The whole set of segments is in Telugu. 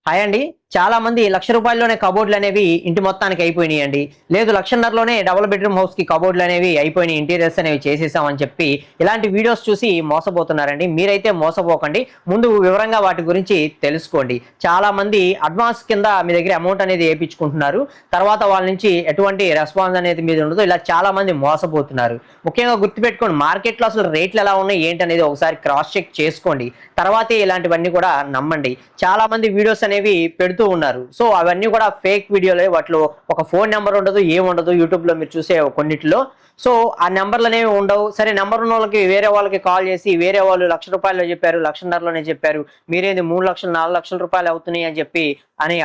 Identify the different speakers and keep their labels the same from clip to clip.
Speaker 1: హాయ్ అండి. చాలా మంది రూ. 1,00,000లోనే కబోర్డ్‌లు అనేవి ఇంటి మొత్తానికి అయిపోయినాయండి. లేదు 1,50,000లోనే డబుల్ బెడ్‌రూమ్ హౌస్‌కి కబోర్డ్‌లు అనేవి అయిపోయినాయి. ఇంటీరియర్స్ అనేవి చేసేసాం అని చెప్పి ఇలాంటి వీడియోస్ చూసి మోసపోతున్నారండి. మీరైతే మోసపోకండి. ముందు వివరంగా వాటి గురించి తెలుసుకోండి. చాలా మంది అడ్వాన్స్ కింద మీ దగ్గర అమౌంట్ అనేది ఏపిచ్చుకుంటున్నారు. తర్వాత వాళ్ళ నుంచి ఎటువంటి రెస్పాన్స్ అనేది మీద ఉండదు. ఇలా చాలా మంది మోసపోతున్నారు. ముఖ్యంగా గుర్తుపెట్టుకోండి, మార్కెట్‌లో అసలు రేట్లు ఎలా ఉన్నాయి ఏంటనేది ఒకసారి క్రాస్ చెక్ చేసుకోండి. తర్వాతే ఇలాంటివన్నీ కూడా నమ్మండి. చాలా మంది వీడియోస్ అనేవి పెడుతూ ఉన్నారు. సో అవన్నీ కూడా ఫేక్ వీడియోలే. వాటిలో ఒక ఫోన్ నెంబర్ ఉండదు, ఏముండదు. యూట్యూబ్‌లో మీరు చూసే కొన్నిటిలో. సో ఆ నెంబర్‌లనేవి ఉండవు. సరే నెంబర్ ఉన్నోళ్ళకి వేరే వాళ్ళకి కాల్ చేసి వేరే వాళ్ళు రూ. 1,00,000 చెప్పారు, 1,50,000లోనే చెప్పారు. మీరేంది 3,00,000, 4,00,000 అవుతున్నాయి అని చెప్పి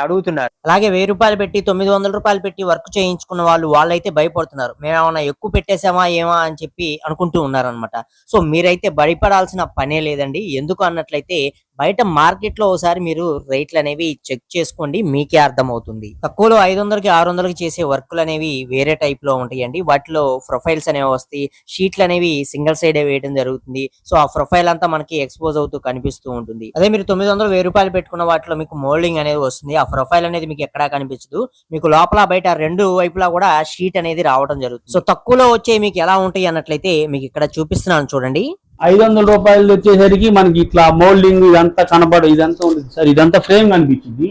Speaker 1: అడుగుతున్నారు. అలాగే రూ. 1,000 పెట్టి, రూ. 900 పెట్టి వర్క్ చేయించుకున్న వాళ్ళైతే భయపడుతున్నారు. మేమేమన్నా ఎక్కువ పెట్టేసామా ఏమా అని చెప్పి అనుకుంటూ ఉన్నారనమాట. సో మీరైతే భయపడాల్సిన పనే లేదండి. ఎందుకు అన్నట్లయితే బయట మార్కెట్‌లో ఓసారి మీరు రేట్లనేవి చెక్ చేసుకోండి. మీకే అర్థమవుతుంది. తక్కువలో 500కి, 600కి చేసే వర్కులనేవి వేరే టైప్‌లో ఉంటాయండి. వాటిలో ప్రొఫైల్స్ అనేవి వస్తాయి. షీట్లనేవి సింగిల్ సైడే వేయడం జరుగుతుంది. సో ఆ ప్రొఫైల్ అంతా మనకి ఎక్స్‌పోజ్ అవుతూ కనిపిస్తూ ఉంటుంది. అదే మీరు 900, రూ. 1,000 పెట్టుకున్న వాటిలో మీకు మోల్డింగ్ అనేది వస్తుంది. ఆ ప్రొఫైల్ అనేది మీకు ఎక్కడా కనిపించదు. మీకు లోపల బయట రెండు వైపులా కూడా షీట్ అనేది రావడం జరుగుతుంది. సో తక్కువలో వచ్చే మీకు ఎలా ఉంటాయి అన్నట్లయితే మీకు ఇక్కడ చూపిస్తున్నాను చూడండి.
Speaker 2: రూ. 500 వచ్చేసరికి మనకి ఇట్లా మోల్డింగ్ ఇదంతా కనబడదు. ఇదంతా ఉంటుంది సార్, ఇదంతా ఫ్రేమ్ కనిపించింది.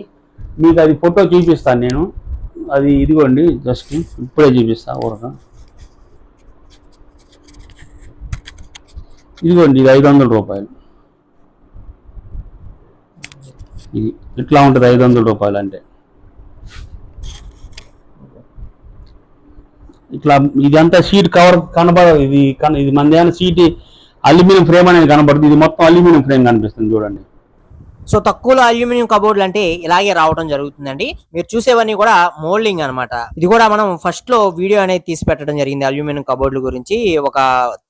Speaker 2: మీకు అది ఫోటో చూపిస్తాను నేను. అది ఇదిగోండి, జస్ట్ ఇప్పుడే చూపిస్తా ఊరక. ఇదిగోండి, ఇది రూ. 500. ఇది ఇట్లా ఉంటుంది రూ. 500 అంటే. ఇట్లా ఇదంతా షీట్ కవర్ కనబడదు. ఇది మన షీట్ అల్యూమినియం ఫ్రేమ్ అనేది కనబడుతుంది. ఇది మొత్తం అల్యూమినియం ఫ్రేమ్ కనిపిస్తుంది చూడండి.
Speaker 1: సో తక్కువలో అల్యూమినియం కబోర్డ్లు అంటే ఇలాగే రావడం జరుగుతుందండి. మీరు చూసేవన్నీ కూడా మోల్డింగ్ అనమాట. ఇది కూడా మనం ఫస్ట్ లో వీడియో అనేది తీసి పెట్టడం జరిగింది అల్యూమినియం కబోర్డ్ల గురించి, ఒక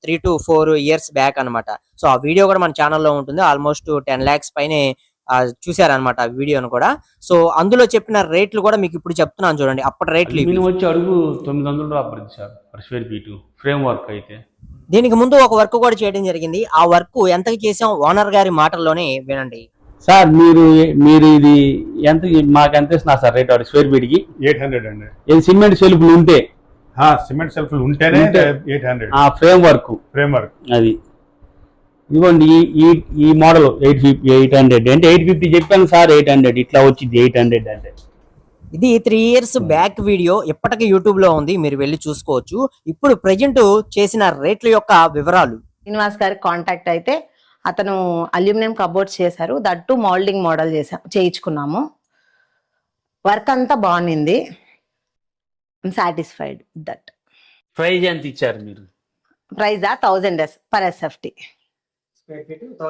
Speaker 1: 3 to 4 years బ్యాక్ అనమాట. సో ఆ వీడియో కూడా మన ఛానల్లో ఉంటుంది. ఆల్మోస్ట్ 10 lakhs పైనే చూసారనమాట ఆ వీడియోను కూడా. సో అందులో చెప్పిన రేట్లు కూడా మీకు ఇప్పుడు చెప్తున్నాను చూడండి. అప్పటి రేట్లు
Speaker 2: వచ్చి అడుగు $900 sir per square feet frame work అయితే.
Speaker 1: దీనికి ముందు ఒక వర్క్ కూడా చేయడం జరిగింది. ఆ వర్క్ ఎంతకి చేసాం ఓనర్ గారి మాటల్లోనే వినండి.
Speaker 2: సార్ మీరు ఇది ఎంత, మాకు ఎంత ఇస్తున్నారు సార్ రేట్ స్క్వేర్ ఫీట్ కి?
Speaker 3: 800 అండి.
Speaker 2: ఇది సిమెంట్ సెల్ఫ్లు ఉంటే,
Speaker 3: సిమెంట్ సెల్ఫ్లు ఉంటేనే 800.
Speaker 2: ఫ్రేమ్ వర్క్ అది. ఇదిగోండి ఈ మోడల్ 800 అంటే 850 చెప్పాను సార్. 800 ఇట్లా వచ్చింది 800 అంటే.
Speaker 1: ఇది 3 years బ్యాక్ వీడియో, ఇప్పటికీ యూట్యూబ్ లో ఉంది, మీరు వెళ్ళి చూసుకోవచ్చు. ఇప్పుడు ప్రెజెంట్ చేసిన రేట్ల యొక్క వివరాలు.
Speaker 4: శ్రీనివాస్ గారికి కాంటాక్ట్ అయితే అతను అల్యూమినియం కబోర్డ్స్ చేశారు. దట్టు మోల్డింగ్ మోడల్ చేయించుకున్నాము. వర్క్ అంతా బాగుంది. Satisfied that.
Speaker 2: ప్రైజ్ ఎంత ఇచ్చారు మీరు?
Speaker 4: ప్రైజా 1000 పర్ SFT.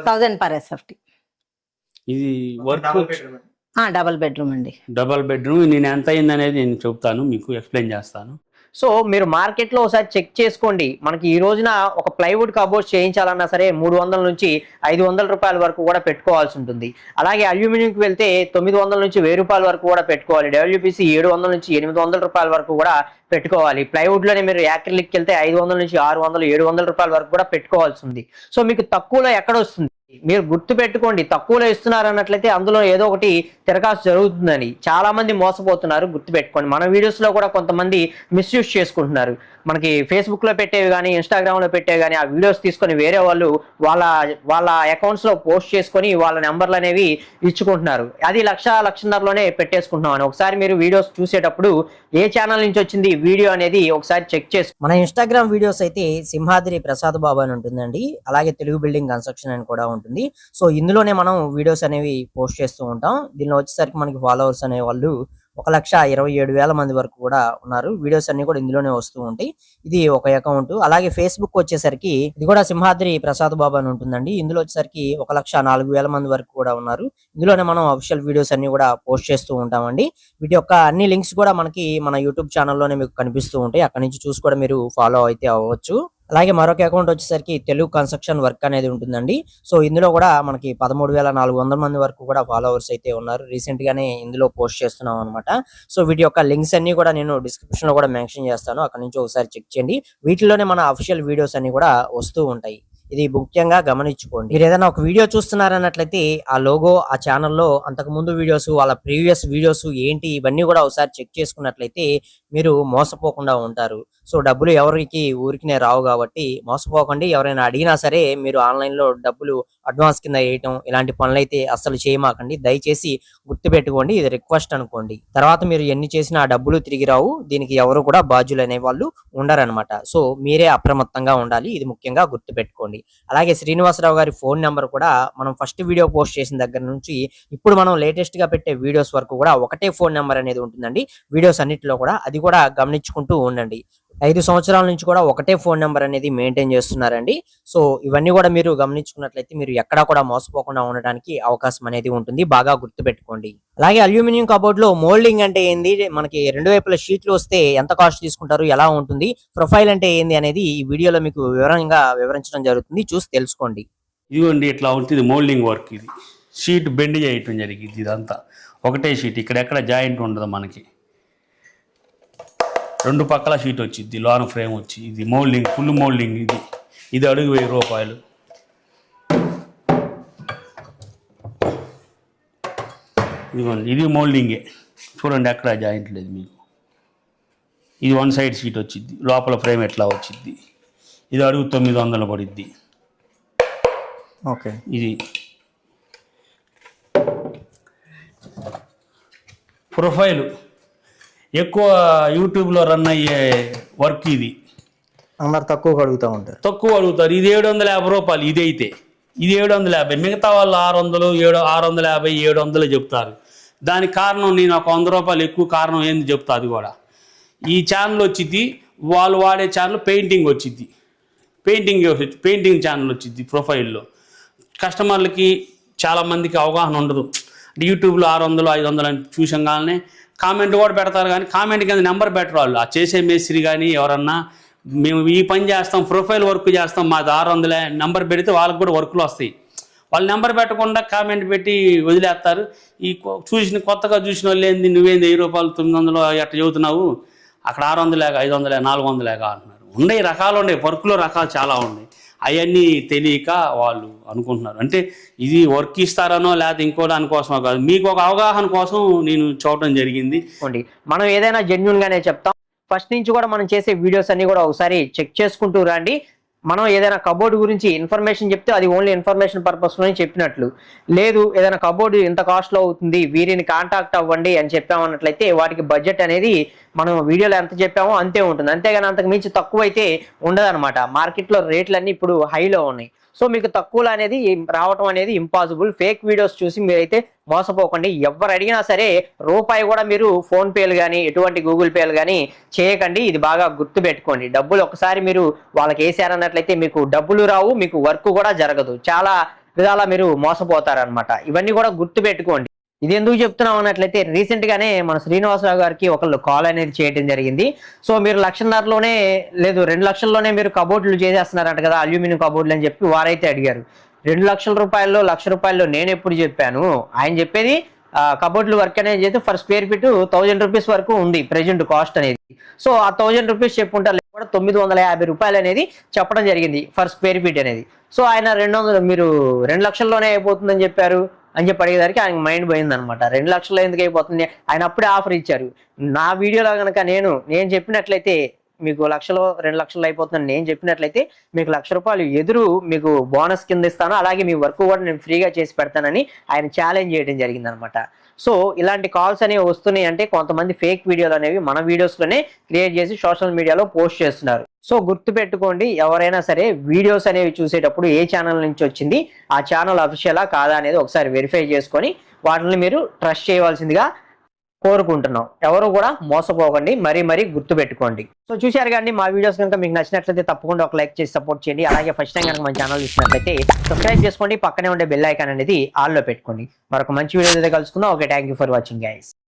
Speaker 4: 1000 per SFT.
Speaker 2: ఇది వర్క్
Speaker 4: డబుల్ బెడ్రూమ్ అండి.
Speaker 2: Double bedroom. నేను ఎంత అయింది అనేది నేను చెప్తాను, మీకు ఎక్స్ప్లెయిన్ చేస్తాను.
Speaker 1: సో మీరు మార్కెట్లో ఒకసారి చెక్ చేసుకోండి. మనకి ఈ రోజున ఒక ప్లైవుడ్ కబోర్డ్స్ చేయించాలన్నా సరే 300 నుంచి 500 రూపాయల వరకు కూడా పెట్టుకోవాల్సి ఉంటుంది. అలాగే అల్యూమినియంకి వెళ్తే 900 నుంచి 1000 వరకు కూడా పెట్టుకోవాలి. WPC 700 నుంచి 800 రూపాయల వరకు కూడా పెట్టుకోవాలి. ప్లైవుడ్లోనే మీరు యాక్రిలిక్కి వెళ్తే 500 నుంచి 600, 700 రూపాయల వరకు కూడా పెట్టుకోవాల్సి ఉంది. సో మీకు తక్కువలో ఎక్కడ వస్తుంది? మీరు గుర్తు పెట్టుకోండి, తక్కువలో ఇస్తున్నారు అన్నట్లయితే అందులో ఏదో ఒకటి తిరకాసు జరుగుతుందని. చాలా మంది మోసపోతున్నారు, గుర్తు పెట్టుకోండి. మన వీడియోస్ లో కూడా కొంతమంది మిస్యూజ్ చేసుకుంటున్నారు. మనకి ఫేస్బుక్ లో పెట్టేవి కానీ, ఇన్స్టాగ్రామ్ లో పెట్టేవి కానీ ఆ వీడియోస్ తీసుకొని వేరే వాళ్ళు వాళ్ళ అకౌంట్స్ లో పోస్ట్ చేసుకొని వాళ్ళ నెంబర్లు అనేవి ఇచ్చుకుంటున్నారు. అది 1,00,000-1,50,000లోనే పెట్టేసుకుంటున్నాం అని. ఒకసారి మీరు వీడియోస్ చూసేటప్పుడు ఏ ఛానల్ నుంచి వచ్చింది వీడియో అనేది ఒకసారి చెక్ చేసి. మన ఇన్స్టాగ్రామ్ వీడియోస్ అయితే సింహాద్రి ప్రసాద్ బాబు అని ఉంటుందండి. అలాగే తెలుగు బిల్డింగ్ కన్స్ట్రక్షన్ అని కూడా ఉంటుంది. సో ఇందులోనే మనం వీడియోస్ అనేవి పోస్ట్ చేస్తూ ఉంటాం. దీనిలో వచ్చేసరికి మనకి ఫాలోవర్స్ అనే వాళ్ళు 1,27,000 మంది వరకు కూడా ఉన్నారు. వీడియోస్ అన్ని కూడా ఇందులోనే వస్తూ ఉంటాయి. ఇది ఒక అకౌంట్. అలాగే ఫేస్బుక్ వచ్చేసరికి ఇది కూడా సింహాద్రి ప్రసాద్ బాబు అని ఉంటుందండి. ఇందులో వచ్చేసరికి 1,04,000 మంది వరకు కూడా ఉన్నారు. ఇందులోనే మనం అఫీషియల్ వీడియోస్ అన్ని కూడా పోస్ట్ చేస్తూ ఉంటామండి. వీటి యొక్క అన్ని లింక్స్ కూడా మనకి మన యూట్యూబ్ ఛానల్లోనే మీకు కనిపిస్తూ ఉంటాయి. అక్కడ నుంచి చూసి కూడా మీరు ఫాలో అయితే అవ్వచ్చు. అలాగే మరొక అకౌంట్ వచ్చేసరికి తెలుగు కన్స్ట్రక్షన్ వర్క్ అనేది ఉంటుందండి. సో ఇందులో కూడా మనకి 13,400 మంది వరకు కూడా ఫాలోవర్స్ అయితే ఉన్నారు. రీసెంట్ గానే ఇందులో పోస్ట్ చేస్తున్నాం అనమాట. సో వీటి యొక్క లింక్స్ అన్ని కూడా నేను డిస్క్రిప్షన్ లో కూడా మెన్షన్ చేస్తాను. అక్కడ నుంచి ఒకసారి చెక్ చేయండి. వీటిలోనే మన అఫీషియల్ వీడియోస్ అన్ని కూడా వస్తూ ఉంటాయి. ఇది ముఖ్యంగా గమనించుకోండి. మీరు ఏదైనా ఒక వీడియో చూస్తున్నారన్నట్లయితే ఆ లోగో, ఆ ఛానల్లో అంతకు ముందు వీడియోస్, వాళ్ళ ప్రీవియస్ వీడియోస్ ఏంటి ఇవన్నీ కూడా ఒకసారి చెక్ చేసుకున్నట్లయితే మీరు మోసపోకుండా ఉంటారు. సో డబ్బులు ఎవరికి ఊరికినే రావు కాబట్టి మోసపోకండి. ఎవరైనా అడిగినా సరే మీరు ఆన్లైన్ లో డబ్బులు అడ్వాన్స్ కింద వేయటం ఇలాంటి పనులైతే అస్సలు చేయమాకండి. దయచేసి గుర్తుపెట్టుకోండి, ఇది రిక్వెస్ట్ అనుకోండి. తర్వాత మీరు ఎన్ని చేసినా ఆ డబ్బులు తిరిగి రావు. దీనికి ఎవరు కూడా బాధ్యులు అనే వాళ్ళు ఉండరనమాట. సో మీరే అప్రమత్తంగా ఉండాలి, ఇది ముఖ్యంగా గుర్తుపెట్టుకోండి. అలాగే శ్రీనివాసరావు గారి ఫోన్ నెంబర్ కూడా మనం ఫస్ట్ వీడియో పోస్ట్ చేసిన దగ్గర నుంచి ఇప్పుడు మనం లేటెస్ట్ గా పెట్టే వీడియోస్ వరకు కూడా ఒకటే ఫోన్ నెంబర్ అనేది ఉంటుందండి వీడియోస్ అన్నిటిలో కూడా. అది కూడా గమనించుకుంటూ ఉండండి. 5 సంవత్సరాల నుంచి కూడా ఒకటే ఫోన్ నెంబర్ అనేది మెయింటైన్ చేస్తున్నారండి. సో ఇవన్నీ కూడా మీరు గమనించుకున్నట్లయితే మీరు ఎక్కడా కూడా మోసపోకుండా ఉండడానికి అవకాశం అనేది ఉంటుంది. బాగా గుర్తుపెట్టుకోండి. అలాగే అల్యూమినియం కబోర్డ్ లో మోల్డింగ్ అంటే ఏంది, మనకి రెండు వైపుల షీట్లు వస్తే ఎంత కాస్ట్ తీసుకుంటారు, ఎలా ఉంటుంది, ప్రొఫైల్ అంటే ఏంది అనేది ఈ వీడియోలో మీకు వివరంగా వివరించడం జరుగుతుంది. చూసి తెలుసుకోండి.
Speaker 2: ఇదిగోండి ఇట్లా ఉంటుంది మోల్డింగ్ వర్క్. ఇది షీట్ బెండ్ చేయటం జరిగింది. ఇదంతా ఒకటే షీట్, ఇక్కడెక్కడ జాయింట్ ఉండదు మనకి. 2 పక్కల షీట్ వచ్చింది, లోన ఫ్రేమ్ వచ్చి. ఇది మోల్డింగ్, ఫుల్ మోల్డింగ్. ఇది అడుగు 1000 రూపాయలు. ఇదిగోండి ఇది మోల్డింగే. చూడండి ఎక్కడ జాయింట్ లేదు మీకు. ఇది 1 సైడ్ షీట్ వచ్చింది, లోపల ఫ్రేమ్ ఎట్లా వచ్చింది. ఇది అడుగు 900 పడిద్ది.
Speaker 1: ఓకే,
Speaker 2: ఇది ప్రొఫైలు ఎక్కువ యూట్యూబ్లో రన్ అయ్యే వర్క్. ఇది
Speaker 1: అందరు తక్కువ అడుగుతూ ఉంటారు,
Speaker 2: తక్కువ అడుగుతారు. ఇది 750 రూపాయలు. ఇది అయితే ఇది 750. మిగతా వాళ్ళు 600, 650, 700 చెప్తారు. దానికి కారణం నేను ఒక 100 రూపాయలు ఎక్కువ కారణం ఏంది చెప్తా. అది కూడా ఈ ఛానల్ వచ్చింది, వాళ్ళు వాడే ఛానల్ పెయింటింగ్ వచ్చింది. పెయింటింగ్ ఛానల్ వచ్చింది ప్రొఫైల్లో. కస్టమర్లకి చాలామందికి అవగాహన ఉండదు. యూట్యూబ్లో 600, 500 అని చూసంగానే కామెంట్ కూడా పెడతారు, కానీ కామెంట్ కింద నెంబర్ పెట్టరు వాళ్ళు. ఆ చేసే మేస్త్రి కానీ ఎవరన్నా మేము ఈ పని చేస్తాం, ప్రొఫైల్ వర్క్ చేస్తాం, మాది 600 నెంబర్ పెడితే వాళ్ళకి కూడా వర్కులు వస్తాయి. వాళ్ళు నెంబర్ పెట్టకుండా కామెంట్ పెట్టి వదిలేస్తారు. ఈ కొత్తగా చూసిన వాళ్ళు ఏంది, నువ్వేంది 1000 రూపాయలు 900 ఎట్లా చదువుతున్నావు, అక్కడ 600, 500, 400 అంటున్నారు. ఉండే రకాలు ఉన్నాయి, వర్క్లో రకాలు చాలా ఉన్నాయి. అవన్నీ తెలియక వాళ్ళు అనుకుంటున్నారు. అంటే ఇది వర్క్ ఇస్తారనో లేకపోతే ఇంకో దానికోసమో కాదు, మీకు ఒక అవగాహన కోసం నేను చూడటం జరిగింది.
Speaker 1: మనం ఏదైనా జెన్యున్ గానే చెప్తాం. ఫస్ట్ నుంచి కూడా మనం చేసే వీడియోస్ అన్ని కూడా ఒకసారి చెక్ చేసుకుంటూ రండి. మనం ఏదైనా కబోర్డ్ గురించి ఇన్ఫర్మేషన్ చెప్తే అది ఓన్లీ ఇన్ఫర్మేషన్ పర్పస్ లోనే చెప్పినట్లు. లేదు ఏదైనా కబోర్డ్ ఇంత కాస్ట్ లో అవుతుంది, వీరిని కాంటాక్ట్ అవ్వండి అని చెప్పామన్నట్లయితే వాటికి బడ్జెట్ అనేది మనం వీడియోలో ఎంత చెప్పామో అంతే ఉంటుంది. అంతేగాని అంతకు మించి తక్కువ అయితే ఉండదన్నమాట. మార్కెట్లో రేట్లన్నీ ఇప్పుడు హైలో ఉన్నాయి. సో మీకు తక్కువలో అనేది రావటం అనేది ఇంపాసిబుల్. ఫేక్ వీడియోస్ చూసి మీరైతే మోసపోకండి. ఎవరు అడిగినా సరే రూపాయి కూడా మీరు ఫోన్ పేలు కానీ ఎటువంటి గూగుల్ పేలు కానీ చేయకండి. ఇది బాగా గుర్తు పెట్టుకోండి. డబ్బులు ఒకసారి మీరు వాళ్ళకి వేసారన్నట్లయితే మీకు డబ్బులు రావు, మీకు వర్క్ కూడా జరగదు. చాలా విధాలా మీరు మోసపోతారనమాట. ఇవన్నీ కూడా గుర్తు పెట్టుకోండి. ఇది ఎందుకు చెప్తున్నాం అన్నట్లయితే రీసెంట్ గానే మన శ్రీనివాసరావు గారికి ఒకళ్ళు కాల్ అనేది చేయడం జరిగింది. సో మీరు 1,50,000లోనే లేదు 2 లక్షల్లోనే మీరు కబోర్డులు చేసేస్తున్నారంట కదా అల్యూమినియం కబోర్డులు అని చెప్పి వారైతే అడిగారు. 2 లక్షల రూపాయల్లో 1,00,000 రూపాయల్లో నేను ఎప్పుడు చెప్పాను? ఆయన చెప్పేది కబోర్డులు వర్క్ అనేది చేస్తే ఫర్ స్క్వేర్ ఫీట్ 1000 రూపీస్ వరకు ఉంది ప్రెజెంట్ కాస్ట్ అనేది. సో ఆ 1000 రూపీస్ చెప్పుంటారు కూడా 950 రూపాయలు అనేది చెప్పడం జరిగింది ఫర్ స్క్వేర్ ఫీట్ అనేది. సో ఆయన 200 మీరు 2 లక్షల్లోనే అయిపోతుందని చెప్పారు అని చెప్పి అడిగేదానికి ఆయన మైండ్ పోయింది అనమాట. 2 లక్షల్లో ఎందుకు అయిపోతుంది, ఆయన అప్పుడే ఆఫర్ ఇచ్చారు. నా వీడియోలో కనుక నేను చెప్పినట్లయితే మీకు 2 లక్షలు అయిపోతుందని నేను చెప్పినట్లయితే మీకు 1,00,000 రూపాయలు ఎదురు మీకు బోనస్ కింద ఇస్తాను, అలాగే మీ వర్క్ కూడా నేను ఫ్రీగా చేసి పెడతానని ఆయన ఛాలెంజ్ చేయడం జరిగింది అనమాట. సో ఇలాంటి కాల్స్ అనేవి వస్తున్నాయి అంటే కొంతమంది ఫేక్ వీడియోలు అనేవి మన వీడియోస్లోనే క్రియేట్ చేసి సోషల్ మీడియాలో పోస్ట్ చేస్తున్నారు. సో గుర్తుపెట్టుకోండి, ఎవరైనా సరే వీడియోస్ అనేవి చూసేటప్పుడు ఏ ఛానల్ నుంచి వచ్చింది, ఆ ఛానల్ అఫీషియలా కాదా అనేది ఒకసారి వెరిఫై చేసుకొని వాటిని మీరు ట్రస్ట్ చేయవలసిందిగా కోరుకుంటున్నాం. ఎవరు కూడా మోసపోకండి, మరీ గుర్తుపెట్టుకోండి. సో చూశారు కానీ మా వీడియోస్ కనుక మీకు నచ్చినట్లయితే తప్పకుండా ఒక లైక్ చేసి సపోర్ట్ చేయండి. అలాగే ఫస్ట్ టైం కనుక మన ఛానల్ చూసినట్లయితే సబ్స్క్రైబ్ చేసుకోండి, పక్కనే ఉండే బెల్ ఐకాన్ అనేది ఆల్లో పెట్టుకోండి. మరొక మంచి వీడియో అయితే కలుసుకుందాం. Okay, thank you for watching guys.